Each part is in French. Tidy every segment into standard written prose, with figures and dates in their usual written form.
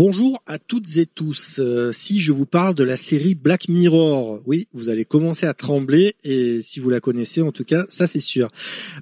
Bonjour à toutes et tous. Si je vous parle de la série Black Mirror, oui, vous allez commencer à trembler et si vous la connaissez, en tout cas, ça c'est sûr.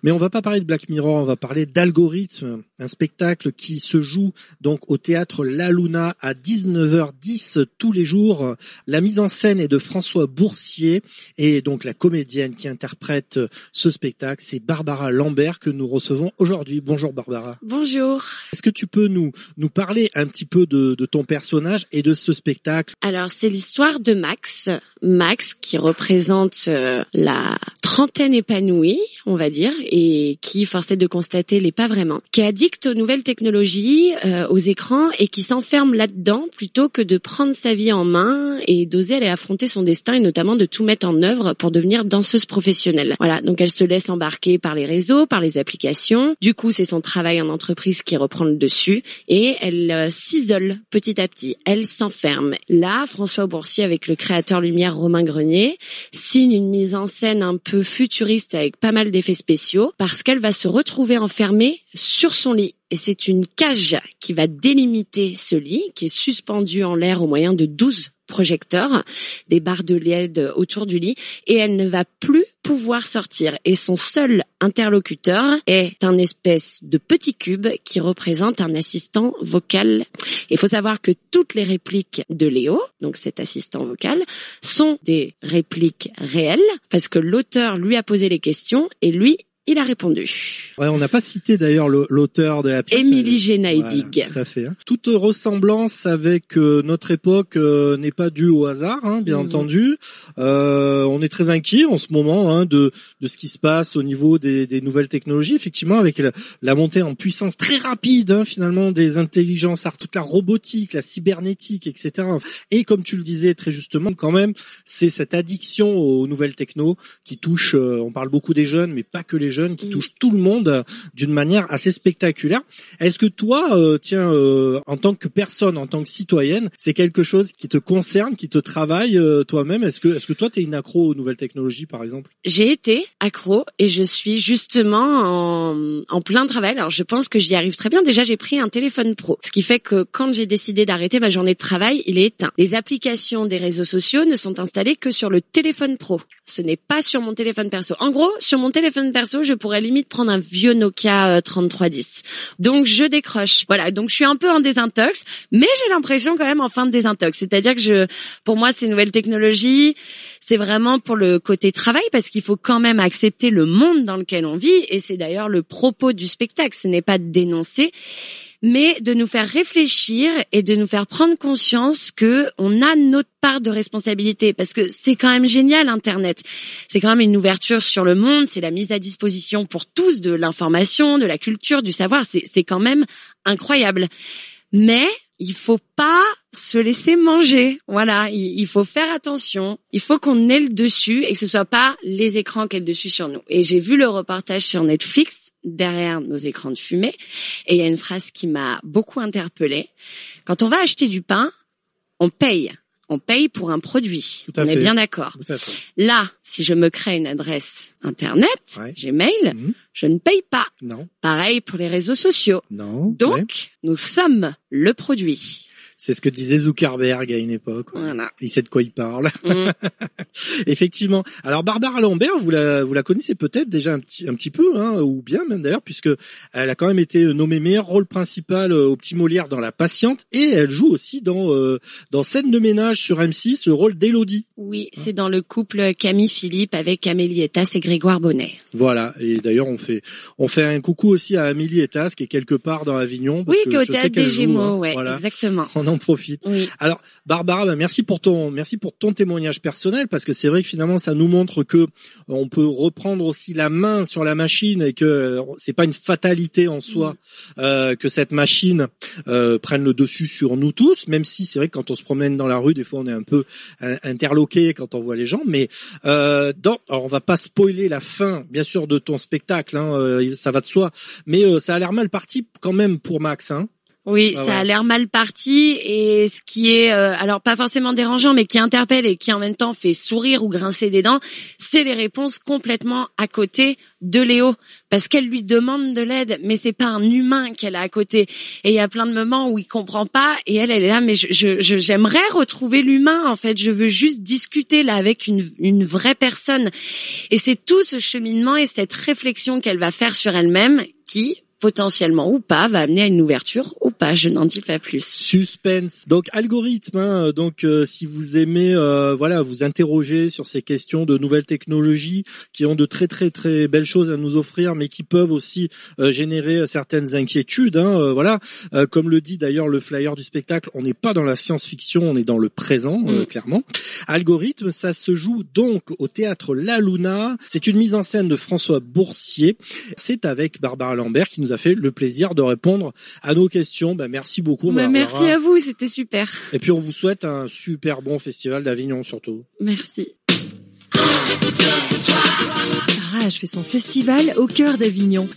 Mais on va pas parler de Black Mirror, on va parler d'Algorithme, un spectacle qui se joue donc au théâtre La Luna à 19h10 tous les jours. La mise en scène est de François Boursier et donc la comédienne qui interprète ce spectacle, c'est Barbara Lambert que nous recevons aujourd'hui. Bonjour Barbara. Bonjour. Est-ce que tu peux nous parler un petit peu de ton personnage et de ce spectacle? Alors, c'est l'histoire de Max. Max qui représente la trentaine épanouie, on va dire, et qui, force est de constater, l'est pas vraiment, qui est addict aux nouvelles technologies, aux écrans, et qui s'enferme là-dedans plutôt que de prendre sa vie en main et d'oser aller affronter son destin, et notamment de tout mettre en œuvre pour devenir danseuse professionnelle. Voilà, donc elle se laisse embarquer par les réseaux, par les applications. Du coup, c'est son travail en entreprise qui reprend le dessus, et elle s'isole petit à petit. Elle s'enferme. Là, François Boursier, avec le créateur lumière Romain Grenier, signe une mise en scène un peu futuriste avec pas mal d'effets spéciaux parce qu'elle va se retrouver enfermée sur son lit. Et c'est une cage qui va délimiter ce lit, qui est suspendu en l'air au moyen de 12 projecteurs, des barres de LED autour du lit, et elle ne va plus pouvoir sortir. Et son seul interlocuteur est un espèce de petit cube qui représente un assistant vocal. Il faut savoir que toutes les répliques de Léo, donc cet assistant vocal, sont des répliques réelles, parce que l'auteur lui a posé les questions, et lui, il a répondu. Ouais, on n'a pas cité d'ailleurs l'auteur de la pièce. Émilie Genaïdig. Voilà, tout à fait. Toute ressemblance avec notre époque n'est pas due au hasard, bien entendu. On est très inquiet en ce moment de ce qui se passe au niveau des nouvelles technologies, effectivement, avec la montée en puissance très rapide, finalement, des intelligences, toute la robotique, la cybernétique, etc. Et comme tu le disais très justement, quand même, c'est cette addiction aux nouvelles techno qui touche, on parle beaucoup des jeunes, mais pas que les jeunes, qui touche tout le monde d'une manière assez spectaculaire. Est-ce que toi, en tant que personne, en tant que citoyenne, c'est quelque chose qui te concerne, qui te travaille toi-même? Est-ce que toi, t'es une accro aux nouvelles technologies, par exemple? J'ai été accro et je suis justement en plein travail. Alors, je pense que j'y arrive très bien. Déjà, j'ai pris un téléphone pro, ce qui fait que quand j'ai décidé d'arrêter ma journée de travail, il est éteint. Les applications des réseaux sociaux ne sont installées que sur le téléphone pro. Ce n'est pas sur mon téléphone perso. En gros, sur mon téléphone perso, je pourrais limite prendre un vieux Nokia 3310. Donc, je décroche. Voilà. Donc, je suis un peu en désintox, mais j'ai l'impression quand même en fin de désintox. C'est-à-dire que pour moi, ces nouvelles technologies, c'est vraiment pour le côté travail parce qu'il faut quand même accepter le monde dans lequel on vit. Et c'est d'ailleurs le propos du spectacle. Ce n'est pas de dénoncer, mais de nous faire réfléchir et de nous faire prendre conscience que on a notre part de responsabilité, parce que c'est quand même génial Internet. C'est quand même une ouverture sur le monde, c'est la mise à disposition pour tous de l'information, de la culture, du savoir, c'est quand même incroyable. Mais il faut pas se laisser manger. Voilà, il faut faire attention. Il faut qu'on ait le dessus et que ce soit pas les écrans qui aient le dessus sur nous. Et j'ai vu le reportage sur Netflix derrière nos écrans de fumée. Et il y a une phrase qui m'a beaucoup interpellée. Quand on va acheter du pain, on paye. On paye pour un produit. On est bien d'accord. Là, si je me crée une adresse Internet, Gmail, je ne paye pas. Non. Pareil pour les réseaux sociaux. Non. Donc, nous sommes le produit. C'est ce que disait Zuckerberg à une époque. Voilà. Il sait de quoi il parle. Effectivement. Alors Barbara Lambert, vous la connaissez peut-être déjà un petit peu, ou bien même d'ailleurs, puisque elle a quand même été nommée meilleur rôle principal au Petit Molière dans La Patiente, et elle joue aussi dans Scène de ménage sur M6 le rôle d'Élodie. Oui, c'est dans le couple Camille Philippe avec Amélie Etas et Grégoire Bonnet. Voilà. Et d'ailleurs on fait un coucou aussi à Amélie Etas qui est quelque part dans Avignon. Parce qui est au théâtre des Gémeaux, voilà. Exactement. On en profite. Oui. Alors Barbara, merci pour ton témoignage personnel, parce que c'est vrai que finalement ça nous montre que on peut reprendre aussi la main sur la machine et que c'est pas une fatalité en soi que cette machine prenne le dessus sur nous tous, même si c'est vrai que quand on se promène dans la rue, des fois on est un peu interloqué quand on voit les gens, mais alors on va pas spoiler la fin bien sûr de ton spectacle, ça va de soi, mais ça a l'air mal parti quand même pour Max, Oui, ça a l'air mal parti, et ce qui est alors pas forcément dérangeant, mais qui interpelle et qui en même temps fait sourire ou grincer des dents, c'est les réponses complètement à côté de Léo, parce qu'elle lui demande de l'aide, mais c'est pas un humain qu'elle a à côté. Et il y a plein de moments où il comprend pas, et elle est là, mais j'aimerais retrouver l'humain, en fait. Je veux juste discuter là avec une vraie personne. Et c'est tout ce cheminement et cette réflexion qu'elle va faire sur elle-même qui, potentiellement ou pas, va amener à une ouverture ou pas, je n'en dis pas plus. Suspense. Donc algorithme, si vous aimez vous interroger sur ces questions de nouvelles technologies qui ont de très très très belles choses à nous offrir, mais qui peuvent aussi générer certaines inquiétudes, comme le dit d'ailleurs le flyer du spectacle, on n'est pas dans la science-fiction, on est dans le présent, clairement. Algorithme, ça se joue donc au théâtre La Luna. C'est une mise en scène de François Boursier. C'est avec Barbara Lambert qui nous a fait le plaisir de répondre à nos questions. Merci beaucoup. Merci à vous, c'était super. Et puis on vous souhaite un super bon festival d'Avignon surtout. Merci. Rage fait son festival au cœur d'Avignon.